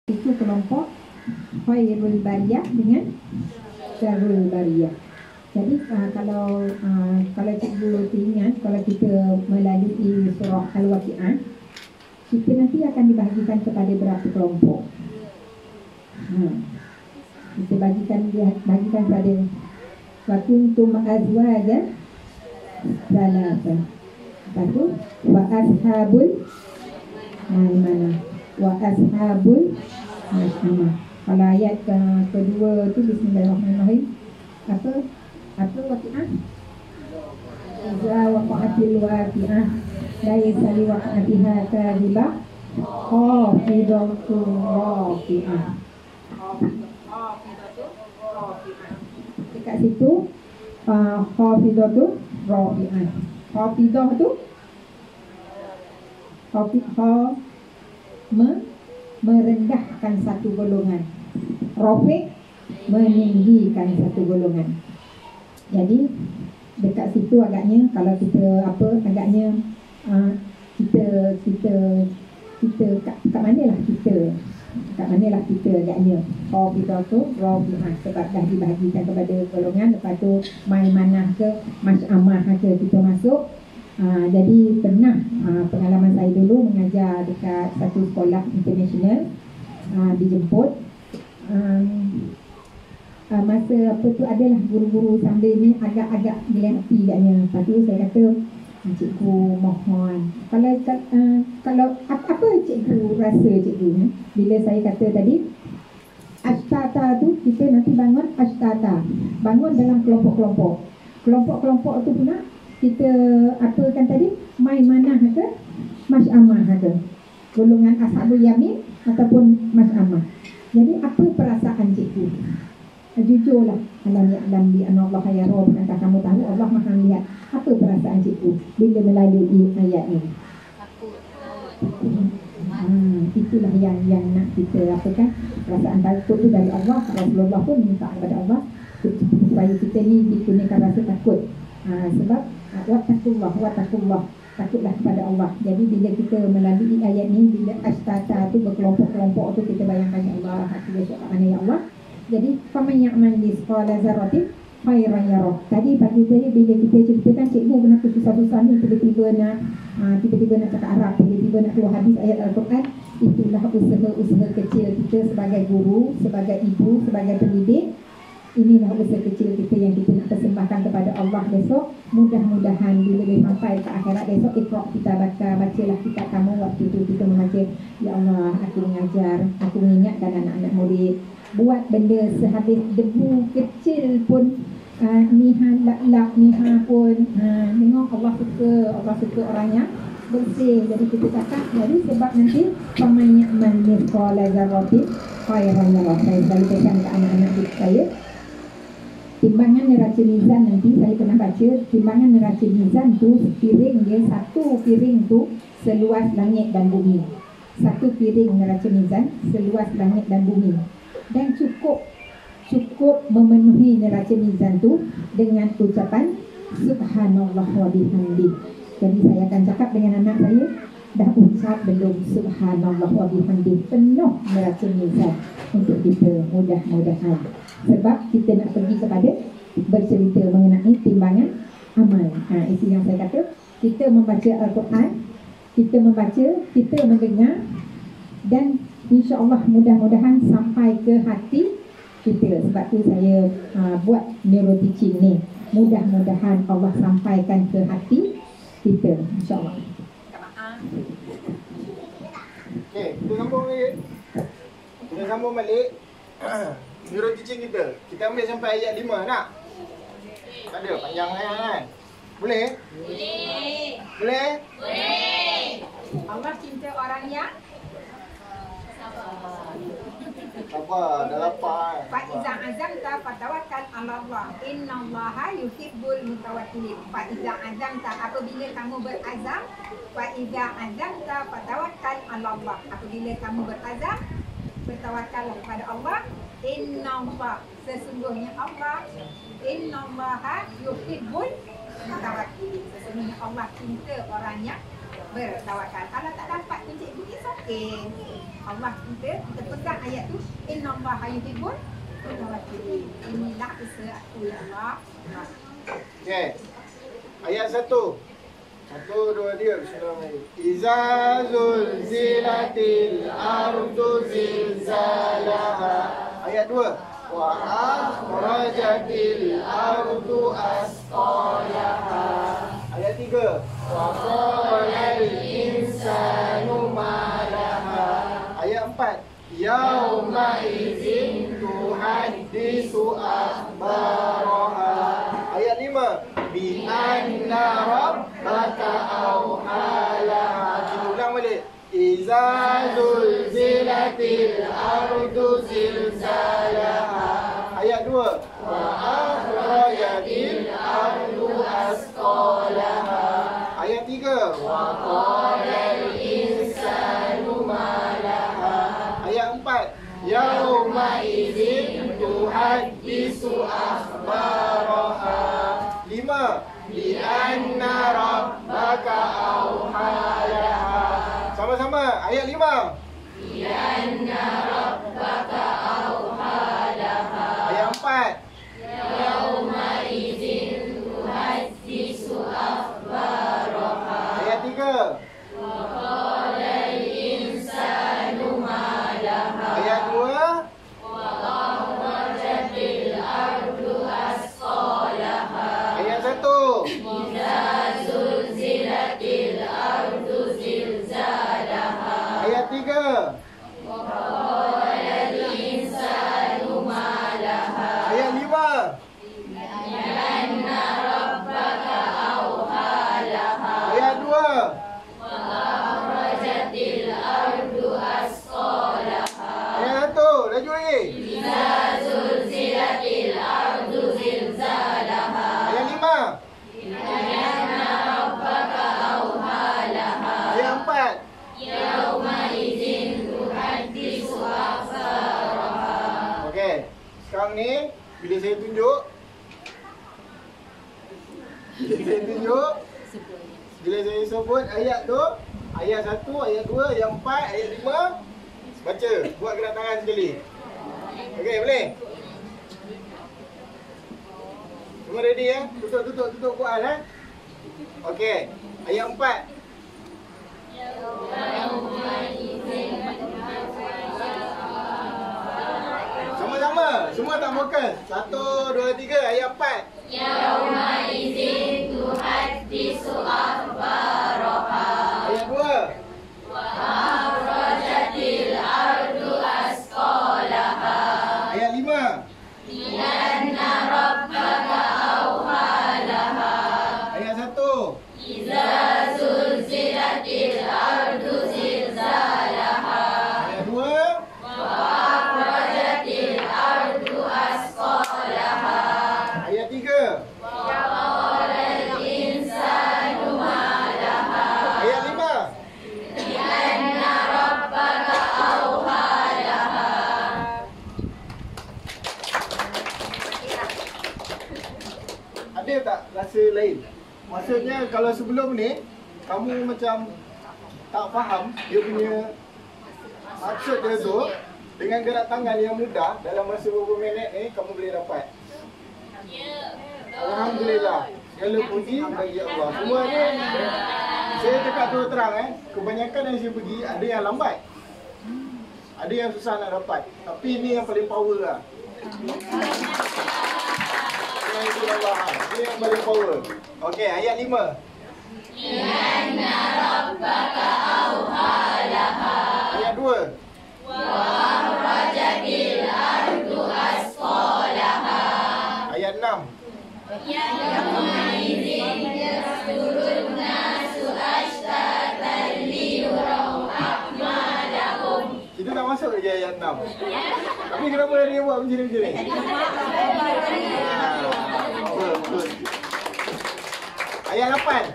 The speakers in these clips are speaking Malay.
Itu kelompok khairul bariyah dengan syarrul bariyah. Jadi kalau cikgu ingat, kalau kita melalui surah Al-Waqi'ah, kita nanti akan dibahagikan kepada berapa kelompok. Kita bagikan pada wa kuntum azwajan salasa. Lepas tu wa ashabul maimanah wa ashabul maimanah. Kalau ayat kedua tu bismillahirrahmanirrahim. Apa waqi'ah? Iza waqa'atil waqi'ah laisa li waqa'atiha kadhibah khafidatun rafi'ah. Dekat situ khafidatun rafi'ah. Khafidah tu merendahkan satu golongan, rafi' meninggikan satu golongan. Jadi dekat situ agaknya kalau kita agaknya kita kat manalah kita agaknya kita tu rafi'ah, sebab dah dibahagikan kepada golongan. Lepas tu maimanah ke mas'amah ke kita masuk. Jadi pernah pengalaman saya dulu mengajar dekat satu sekolah international, dijemput masa apa tu adalah guru-guru sambil ni agak-agak gila hati agaknya. Lepas tu saya kata, cikgu mohon kalau apa cikgu rasa cikgu bila saya kata tadi ashtata tu, kita nanti bangun ashtata, bangun dalam kelompok-kelompok. Kelompok-kelompok tu pula kita apakan tadi, maimanah ke mas'amah ke, golongan ashabul yamin ataupun mas'amah. Jadi apa perasaan cikgu? Jujurlah, alam ya'lam bi anna Allah yara, bukankah kamu tahu Allah Maha melihat? Apa perasaan cikgu bila melalui ayat ni? Itulah yang nak kita apakan, perasaan takut tu dari Allah. Rasulullah pun minta kepada Allah supaya kita ni dikurniakan rasa takut. Sebab wattaqullah, takutlah kepada Allah. Jadi bila kita melalui ayat ni, bila ashtata tu berkelompok-kelompok tu, kita bayangkan ya Allah, hati besok kat mana ya Allah. Jadi faman ya'mal misqala dzarratin khairan yarah. Tadi pagi tadi bila kita ceritakan cikgu kenapa susah-susah ni tiba-tiba nak cakap Arab, tiba-tiba nak keluar hadis ayat Al-Quran. Itulah usaha kecil kita sebagai guru, sebagai ibu, sebagai pendidik. Inilah usaha kecil kita yang kita nak persembahkan kepada Allah besok. Mudah-mudahan bila dia sampai ke akhirat besok, Iqra kita bacalah kitab kamu. Waktu itu kita membaca, ya Allah, aku mengajar, aku mengingatkan anak-anak murid, buat benda sehabis debu kecil pun, nihan lak niha pun, tengok Allah suka orang yang bersih. Jadi kita cakap, jadi sebab nanti faman ya'mal mithqala dzarratin khairan yarah. Saya selalu pegang ke anak-anak saya, timbangan neraca mizan nanti saya pernah baca, timbangan neraca mizan tu piring dia, satu piring tu seluas langit dan bumi. Satu piring neraca mizan seluas langit dan bumi. Dan cukup memenuhi neraca mizan tu dengan ucapan subhanallah wa bihamdih. Jadi saya akan cakap dengan anak saya, dah ucap belum subhanallah wa bihamdih? Penuh neraca mizan untuk kita, mudah-mudahan. Sebab kita nak pergi kepada bercerita mengenai timbangan amal. Itu yang saya kata, kita membaca Al-Quran, kita membaca, kita mendengar, dan insya-Allah mudah-mudahan sampai ke hati kita. Sebab tu saya buat neuro teaching ni. Mudah-mudahan Allah sampaikan ke hati kita, insya-Allah. Okey, kita sambung balik. Neuro teaching kita ambil sampai ayat 5 nak? Tak ada panjang kan? Boleh? Boleh? Allah cinta orang yang sabar, dah lapar. fa iza azamta fatawakkal 'ala Allah. Innallaha yuhibbul mutawakkilin. Fa iza azamta, apabila kamu berazam, fa iza azamta fatawakkal 'ala Allah. Apabila kamu berazam, bertawakallah kepada Allah. Innallah, sesungguhnya Allah, innallaha yuhibbul mutawakkilin. Sesungguhnya Allah cinta orang yang bertawakal. Kalau tak dapat kunci bunyi okey. Allah kita pegang ayat tu, innallaha yuhibbul mutawakkilin. Inilah usaha aku ya Allah. Okey. Ayat 1. 1 2 3 bismillahirrahmanirrahim. Iza zulzilatil ardu zilzalaha. Ayat 2. Wa akhrajatil ardu asqalaha. Ayat 3. Wa qalal insanu ma laha. Ayat 4. Yauma idzin tuhaddisu akhbaraha. Ayat 5. Bi anna rabbaka awhalaha. Kita ulang balik. Iza zulzilatil ardu zilzalaha. Ayat 2. Wa akhrajatil ardu asqalaha. Ayat 3. Wa qalal insanu ma laha. Ayat 4. Yauma idzin tuhaddisu akhbaraha. 5. Bi anna rabbaka awhalaha. Sama-sama, ayat 5. Bi anna rabbaka awhalaha. Ayat 4. Yauma idzin tuhaddisu akhbaraha. Ayat 3. Wa qalal insanu ma laha. Ayat 2. Wa akhrajatil ardu asqalaha. Ayat 1. Idza zulzilatil ardu zilzalaha. Ayat 3. Wa qalal insanu ma laha. Ayat 5. Inna rabbaka awhalaha. Ayat 2. Wa akhrajatil ardu asqalaha. Ayat 1. Laju lagi. Idza zulzilatil ardu zilzalaha. Ayat 5. Inna rabbaka awhalaha. Ayat 4. Yauma idzin tuhaddisu akhbaraha. Okey. Sekarang ni bila saya tunjuk bila saya sebut ayat tu, ayat 1, ayat 2, ayat 4, ayat 5, baca, buat gerak tangan sekali. Okey, boleh? Semua ready ya? Tutup Quran Okey. Ayat 4. Sama-sama. Semua tak fokus. 1 2 3 ayat 4. Yauma idzin tuhaddisu akhbaraha. Ayat 2. Wa akhrajatil ardu asqalaha. Ayat 5. Inna rabbaka awhalaha. Ayat 1. Iza zulzilatil ardu zilzalaha. Ayat 2. Wa akhrajatil ardu asqalaha. Ayat 3. Wa qalal insanu ma laha. Ayat 5. Inna rabbaka awhalaha. Ada tak rasa lain? Maksudnya kalau sebelum ni kamu macam tak faham dia punya maksud dia tu, dengan gerak tangan yang mudah dalam masa beberapa minit ni kamu boleh dapat. Alhamdulillah. Segala puji bagi Allah. Semua ni saya cakap terus terang kebanyakan yang saya pergi ada yang lambat. Ada yang susah nak dapat. Tapi ini yang paling power lah. Ini yang paling power. Okey, ayat 5. Inna rabbaka awhalaha. Ayat 2. Wa akhrajatil ardu asqalaha. Ayat 6. Yauma idzin yasdurun nasu ashtatan liyurau a'malahum. Kita tak masuk lagi ayat 6. Tapi kenapa dia buat macam ni? Betul. Ayat 8.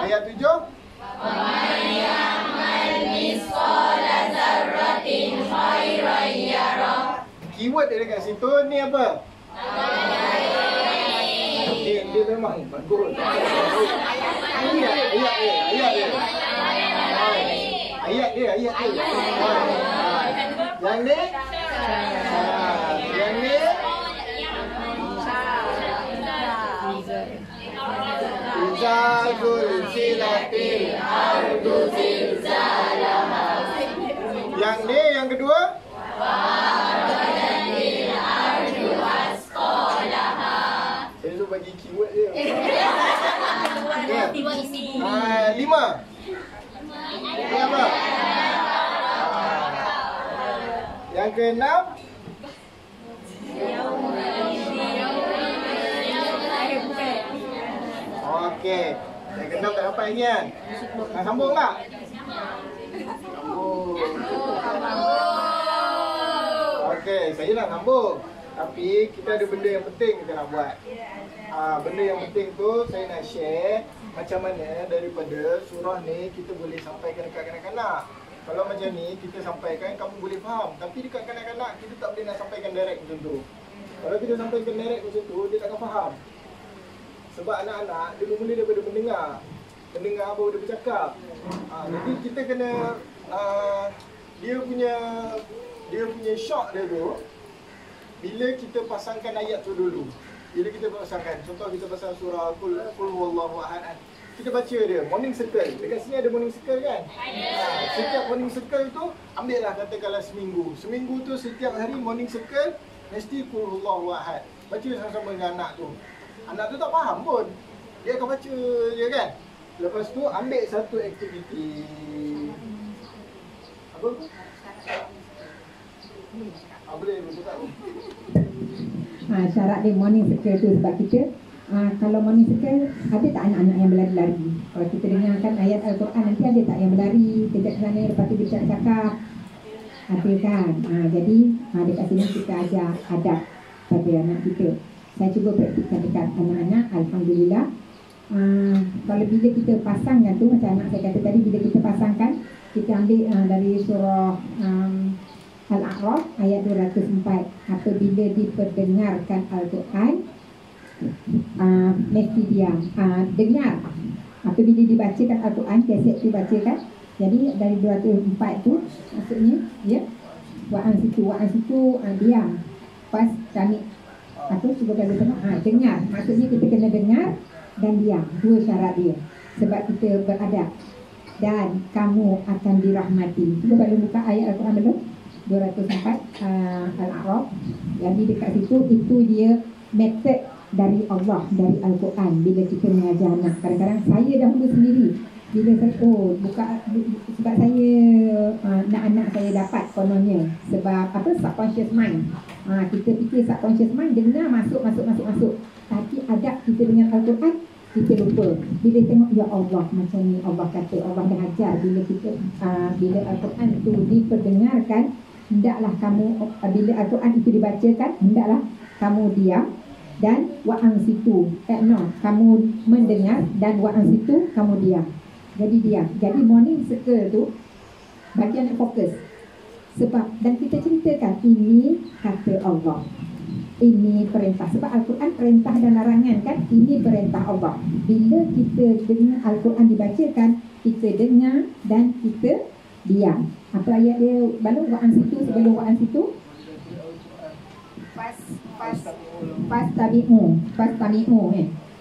Ayat 7. Keyword dia dekat situ apa? Dia memang bagus. Ayat dia. Yang ni? Yang ni? Izazul silatil ardu zilzalaha. Yang ni yang kedua? Saya tu bagi keyword dia. Lima. Ini apa? Yang keenam? Okey. Yang keenam tak dapat lagi kan? Nak sambung tak? Sambung. Okey, saya nak sambung. Tapi kita ada benda yang penting kita nak buat. Benda yang penting tu saya nak share macam mana daripada surah ni kita boleh sampaikan dekat kanak-kanak. Kalau macam ni kita sampaikan kamu boleh faham, tapi dekat kanak-kanak kita tak boleh nak sampaikan direct macam tu. Kalau kita sampaikan direct macam tu dia takkan faham. Sebab anak-anak dia mula daripada mendengar baru dia bercakap. Jadi kita kena dia punya shock dia tu bila kita pasangkan ayat tu dulu. Bila kita pasangkan, contoh kita pasang surah Qul huwallahu ahad. Kita baca dia, morning circle. Dekat sini ada morning circle kan? Setiap morning circle tu, ambillah katakanlah seminggu. Seminggu tu setiap hari morning circle, mesti Qul huwallahu ahad. Baca sama-sama dengan anak tu. Anak tu tak faham pun. Dia akan baca je kan? Lepas tu ambil satu aktiviti. Apa tu? Boleh tak? Syarat dia morning circle tu sebab kita kalau morning circle ada tak anak-anak yang berlari-lari. Kalau kita dengarkan ayat Al-Quran nanti ada tak yang berlari kejap ke sana lepas tu dia cakap ada kan. Jadi dekat sini kita ajar adab pada anak kita. Saya cuba praktikkan dekat anak-anak. Alhamdulillah. Kalau bila kita pasangkan tu macam anak saya kata tadi, bila kita pasangkan kita ambil dari surah Al-A'raf ayat 204. Apabila diperdengarkan Al-Quran mesti diam. Dengar. Apabila dibacakan Al-Quran, kaset dibacakan. Jadi dari 204 tu maksudnya ya, wa'an situ diam. Pas kami atau cuba kata dengar. Maksudnya kita kena dengar dan diam. Dua syarat dia. Sebab kita beradab. Dan kamu akan dirahmati. Cuba kalau buka ayat Al-Quran belum? 204 Al-A'raf. Jadi dekat situ itu dia method dari Allah, dari Al-Quran bila kita mengajar anak. Kadang-kadang saya dahulu sendiri bila saya sebab saya nak anak saya dapat kononnya. Sebab apa? Subconscious mind. Kita fikir subconscious mind dengar masuk. Tapi adab kita dengan Al-Quran kita lupa. Bila tengok ya Allah macam ni Allah kata, Allah dah ajar bila kita bila Al-Quran itu diperdengarkan, hendaklah kamu bila Al-Quran itu dibacakan, hendaklah kamu diam dan wa'an situ. Kamu mendengar dan wa'an situ kamu diam. Jadi diam. Jadi morning circle tu bagi anak fokus. Sebab dan kita ceritakan ini kata Allah. Ini perintah. Sebab Al-Quran perintah dan larangan kan? Ini perintah Allah. Bila kita dengar Al-Quran dibacakan, kita dengar dan kita diam. Apa ayat dia? Baru wa'an situ, sebelum wa'an situ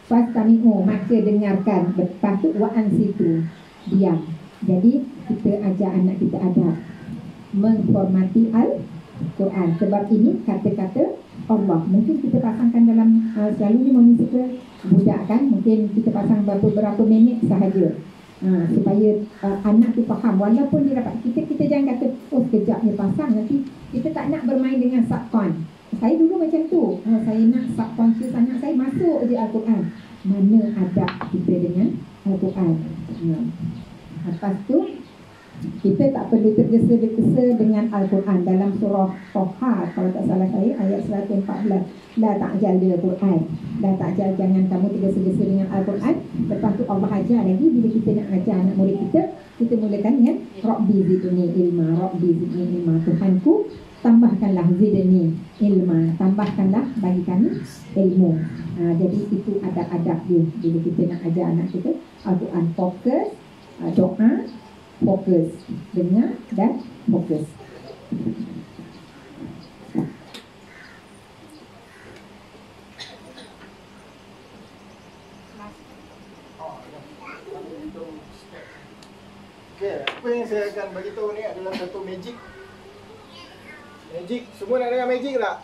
Fastami'u maka dengarkan. Lepas tu wa'an situ diam. Jadi kita ajar anak kita adab menghormati Al-Quran. Sebab ini kata-kata Allah. Mungkin kita pasangkan dalam selalunya monitor budak kan, mungkin kita pasang beberapa minit sahaja supaya anak tu faham. Walaupun dia dapat kita jangan kata sekejap dia pasang, nanti kita tak nak bermain dengan subcon. Saya dulu macam tu. Saya nak subconscious anak saya masuk je Al-Quran. Mana adab kita dengan Al-Quran. Lepas tu kita tak perlu tergesa-gesa dengan Al-Quran. Dalam surah Toha kalau tak salah saya ayat 114, la ta'jal bil Quran. La ta'jal, jangan kamu tergesa-gesa dengan Al-Quran. Lepas tu Allah ajar lagi bila kita nak ajar anak murid kita mulakan dengan Rabbi zidni ilma, Rabbi zidni ilma. Tuhanku tambahkanlah zidni ilma, tambahkanlah bagi kami ilmu. Jadi itu adab-adab dia bila kita nak ajar anak kita. Al-Quran fokus, doa fokus, dengar dan fokus. Okay, apa yang saya akan bagi tahu ni adalah satu magic. Magic, semua nak dengar magic tak?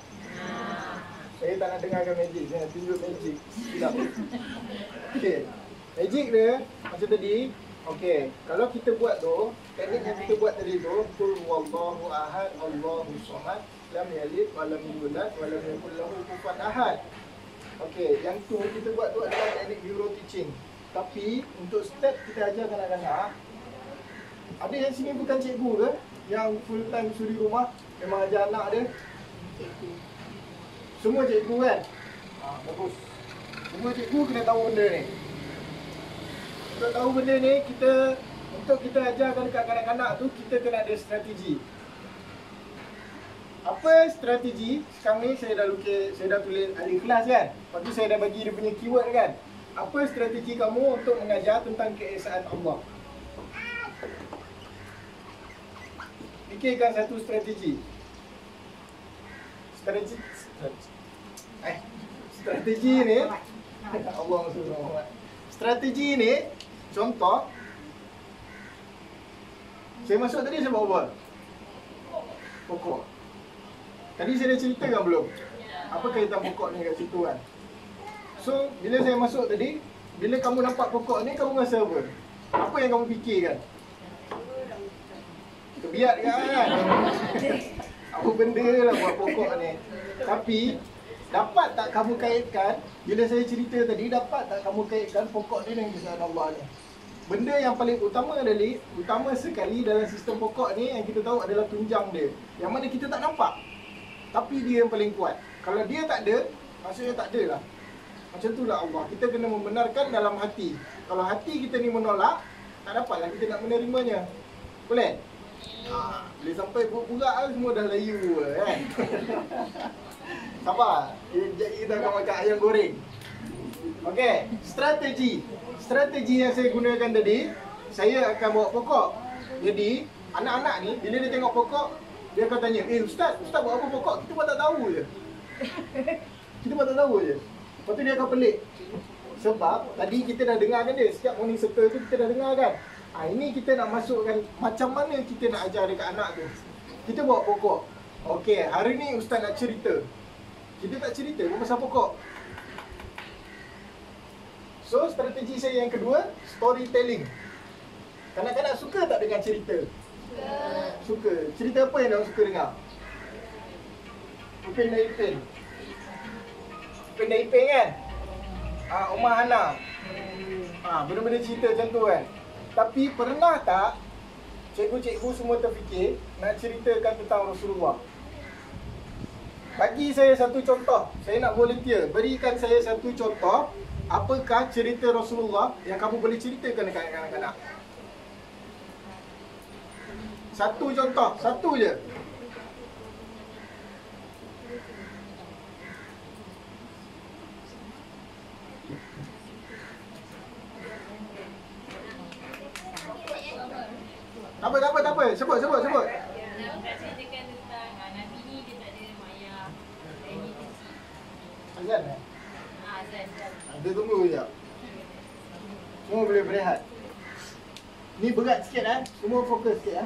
Saya tak nak dengarkan magic, saya nak tunjuk magic. Tidak. Okay, magic dia macam tadi. Okay, kalau kita buat tu, teknik yang kita buat tadi tu, Qul huwallahu ahad, Allahu samad, lam yalid wa lam yulad wa lam yakul lahu kufuwan ahad. Okay, yang tu kita buat tu adalah teknik neuro teaching. Tapi untuk step kita ajar kanak-kanak, ada yang sini bukan cikgu ke? Yang full time suri rumah, memang ajar anak dia? Semua cikgu kan? Bagus. Semua cikgu kena tahu benda ni. Untuk tahu benda ni, untuk kita ajarkan dekat kanak-kanak tu, kita kena ada strategi. Apa strategi? Sekarang ni saya dah tulis alif kelas kan? Lepas tu saya dah bagi dia punya keyword kan? Apa strategi kamu untuk mengajar tentang keesaan Allah? Fikirkan satu strategi. Strategi ni Allah SWT. Strategi ni, contoh, saya masuk tadi saya buat apa? Pokok. Tadi saya dah ceritakan belum? Apa kaitan pokok ni kat situ kan? So, bila saya masuk tadi, bila kamu nampak pokok ni, kamu rasa apa? Apa yang kamu fikirkan? Kebiat kan? Apa benda lah buat pokok ni. Tapi dapat tak kamu kaitkan, bila saya cerita tadi, dapat tak kamu kaitkan pokok ni dengan keesaan Allah ni? Benda yang paling utama sekali dalam sistem pokok ni yang kita tahu adalah tunjang dia, yang mana kita tak nampak, tapi dia yang paling kuat. Kalau dia tak ada, maksudnya tak ada lah. Macam tu lah Allah. Kita kena membenarkan dalam hati. Kalau hati kita ni menolak, tak dapatlah kita nak menerimanya. Boleh? Boleh sampai burak-burak lah, semua dah layu kan. Sabar, kita akan makan ayam goreng. Okey, strategi yang saya gunakan tadi, saya akan bawa pokok. Jadi anak-anak ni bila dia tengok pokok, dia akan tanya, Ustaz buat apa pokok? Kita pun tak tahu je. Kita pun tak tahu je. Lepas tu dia akan pelik. Sebab tadi kita dah dengar kan dia, setiap morning circle tu kita dah dengar kan. Ini kita nak masukkan macam mana kita nak ajar dekat anak tu. Kita bawa pokok. Okey, hari ni Ustaz nak cerita. Kita tak cerita pun pasal pokok. So, strategi saya yang kedua, storytelling. Kanak-kanak suka tak dengar cerita? Suka. Cerita apa yang orang suka dengar? Upin dan Ipin. Upin dan Ipin kan? Omah Hana. Benda-benda cerita macam tu kan? Tapi pernah tak cikgu-cikgu semua terfikir nak ceritakan tentang Rasulullah? Bagi saya satu contoh. Saya nak volunteer. Berikan saya satu contoh. Apakah cerita Rasulullah yang kamu boleh ceritakan dekat kanak-kanak? Satu contoh. Satu je. Tak apa. Sebut. Nak ceritakan tentang Nabi ni dia tak ada mak ayah. Dia kecil. Azan Azan. Dia tunggu sekejap. Semua boleh berehat. Ni berat sikit Semua fokus sikit